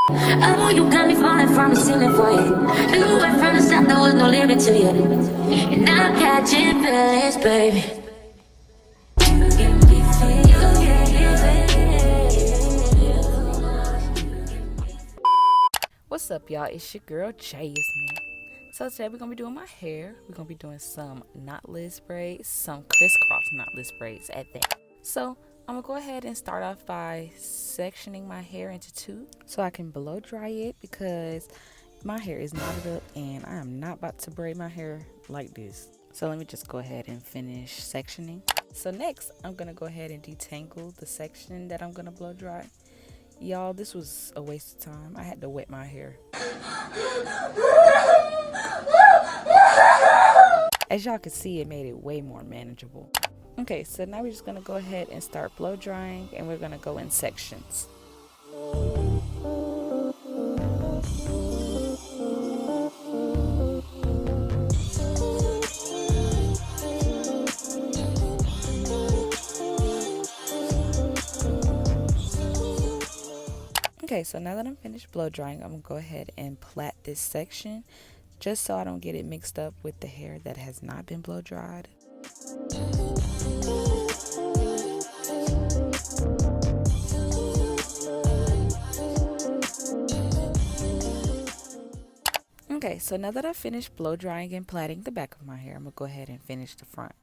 Oh, you got me falling from the ceiling for you. You went from the start, there was no limit to you. And I'm catching feelings, baby. What's up, y'all? It's your girl Jasmine. So today we're gonna be doing my hair. We're gonna be doing some knotless braids, some crisscross knotless braids at that. So I'm gonna go ahead and start off by sectioning my hair into two so I can blow dry it, because my hair is knotted up and I am not about to braid my hair like this. So let me just go ahead and finish sectioning. So next I'm gonna go ahead and detangle the section that I'm gonna blow dry. Y'all, this was a waste of time. I had to wet my hair. As y'all can see, it made it way more manageable. Okay, so now we're just gonna go ahead and start blow drying, and we're gonna go in sections. Okay, so now that I'm finished blow drying, I'm gonna go ahead and plait this section just so I don't get it mixed up with the hair that has not been blow dried. Okay, so now that I've finished blow drying and plaiting the back of my hair, I'm gonna go ahead and finish the front.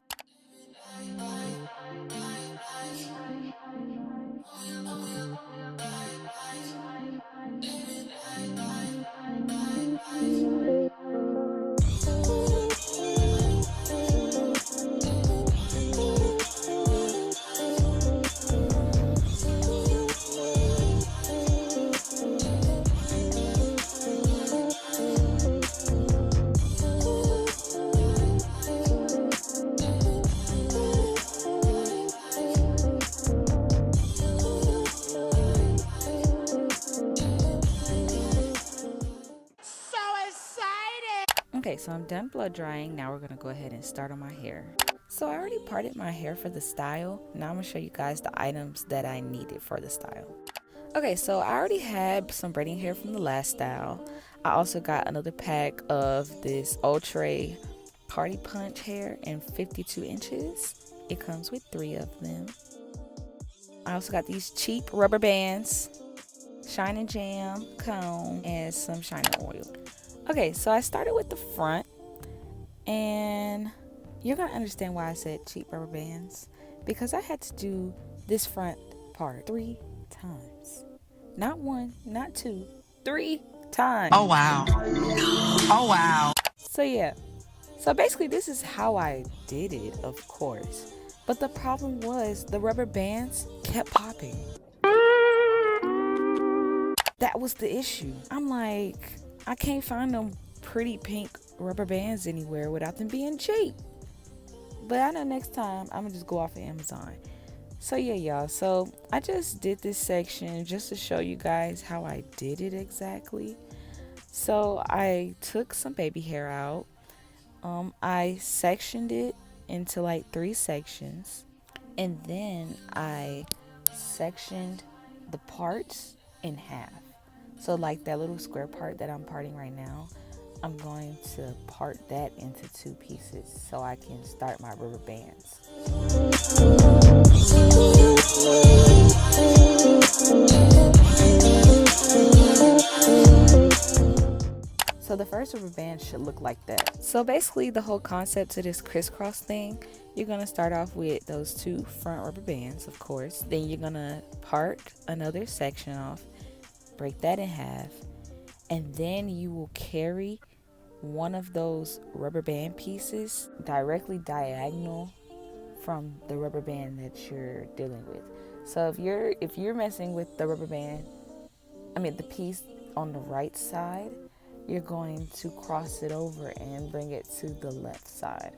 Okay, so I'm done blow drying. Now we're gonna go ahead and start on my hair. So I already parted my hair for the style. Now I'm gonna show you guys the items that I needed for the style. Okay, so I already had some braiding hair from the last style. I also got another pack of this Outre Party Punch hair in 52 inches. It comes with 3 of them. I also got these cheap rubber bands, Shine and Jam comb, and some shining oil. Okay, so I started with the front, and you're gonna understand why I said cheap rubber bands, because I had to do this front part 3 times. Not 1, not 2, 3 times. Oh wow. Oh wow. So yeah, so basically this is how I did it, of course, but the problem was the rubber bands kept popping. That was the issue. I'm like, I can't find them pretty pink rubber bands anywhere without them being cheap. But I know next time I'm gonna just go off of Amazon. So yeah, y'all, so I just did this section just to show you guys how I did it exactly. So I took some baby hair out. I sectioned it into like 3 sections, and then I sectioned the parts in half. So like that little square part that I'm parting right now, I'm going to part that into 2 pieces so I can start my rubber bands. So the first rubber band should look like that. So basically the whole concept to this crisscross thing, you're gonna start off with those 2 front rubber bands, of course. Then you're gonna part another section off, break that in half, and then you will carry one of those rubber band pieces directly diagonal from the rubber band that you're dealing with. So if you're messing with the rubber band, the piece on the right side, you're going to cross it over and bring it to the left side.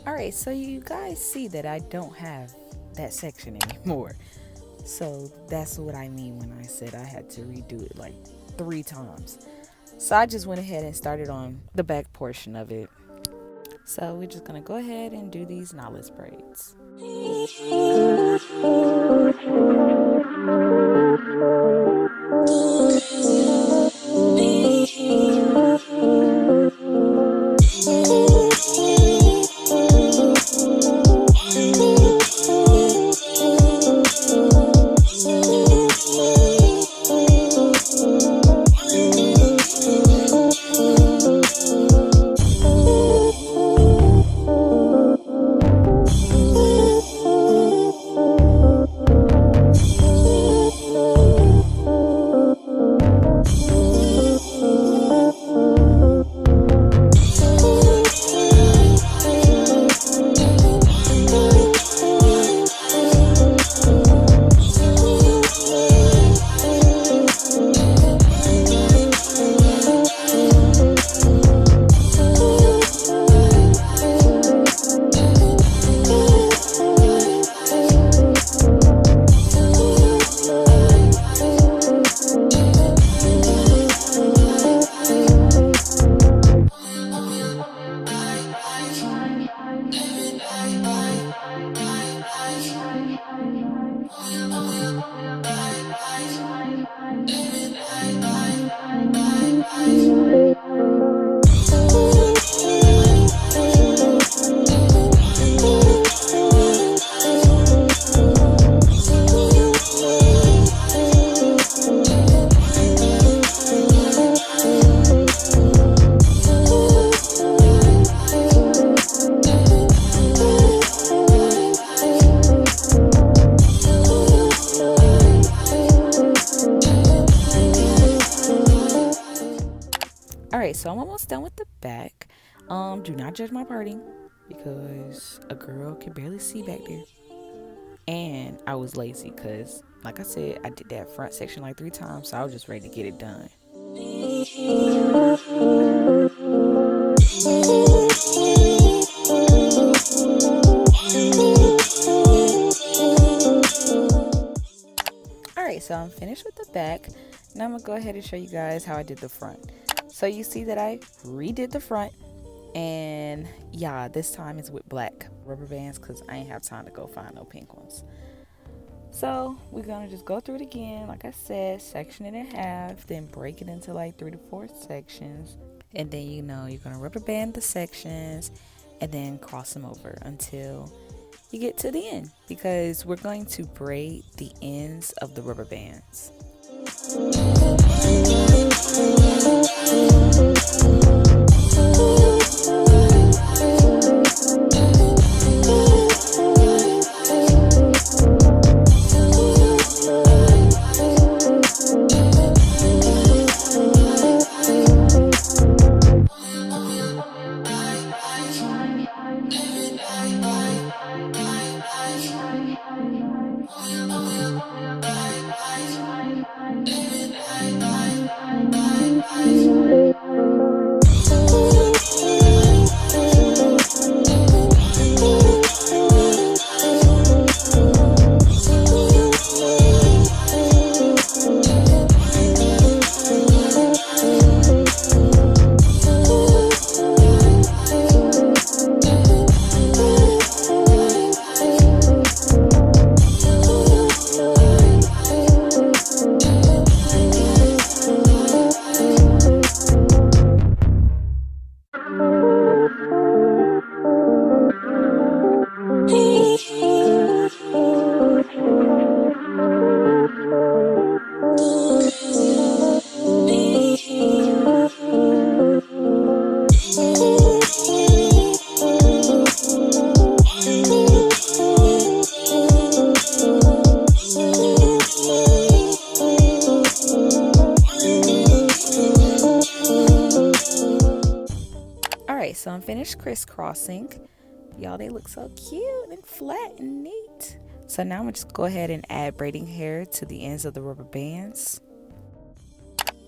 Alright, so you guys see that I don't have that section anymore. So that's what I mean when I said I had to redo it like 3 times. So I just went ahead and started on the back portion of it. So we're just gonna go ahead and do these knotless braids. Alright, so I'm almost done with the back. Do not judge my parting because a girl can barely see back there. And I was lazy because, like I said, I did that front section like 3 times, so I was just ready to get it done. Alright, so I'm finished with the back. Now I'm going to go ahead and show you guys how I did the front. So you see that I redid the front, and yeah, this time it's with black rubber bands because I ain't have time to go find no pink ones. So we're gonna just go through it again, like I said, section it in half, then break it into like 3 to 4 sections, and then you're gonna rubber band the sections and then cross them over until you get to the end, because we're going to braid the ends of the rubber bands. I'm finished crisscrossing. Y'all, they look so cute and flat and neat. So now I'm gonna just go ahead and add braiding hair to the ends of the rubber bands.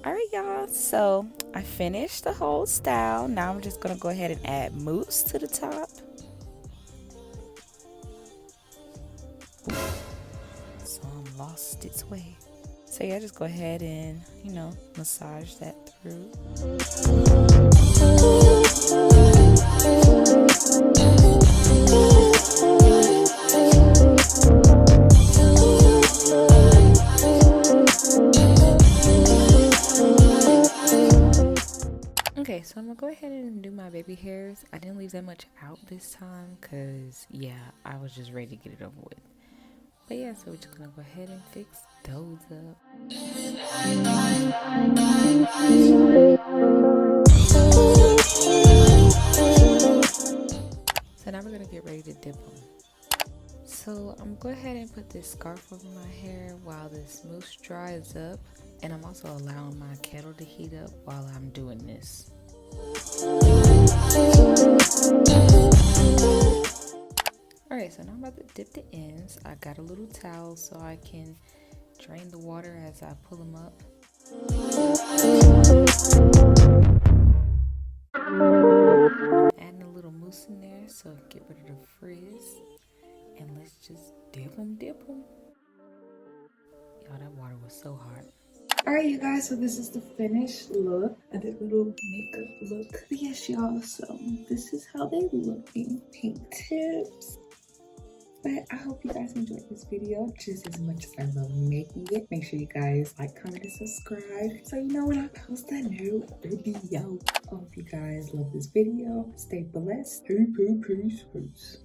Alright y'all, so I finished the whole style. Now I'm just gonna go ahead and add mousse to the top. Some lost its way. So yeah, just go ahead and, you know, massage that through. Okay, so I'm gonna go ahead and do my baby hairs. I didn't leave that much out this time because, yeah, I was just ready to get it over with. But yeah, so we're just gonna go ahead and fix those up. So now we're gonna get ready to dip them. So I'm gonna go ahead and put this scarf over my hair while this mousse dries up. And I'm also allowing my kettle to heat up while I'm doing this. Alright, so now I'm about to dip the ends. I got a little towel so I can drain the water as I pull them up. Adding a little mousse in there so get rid of the frizz. And let's just dip them. Y'all, that water was so hot. Alright you guys, so this is the finished look. I did a little makeup look. But yes y'all, so this is how they look. Pink tips. But I hope you guys enjoyed this video just as much as I love making it. Make sure you guys like, comment, and subscribe so you know when I post a new video. I hope you guys love this video. Stay blessed. Peace.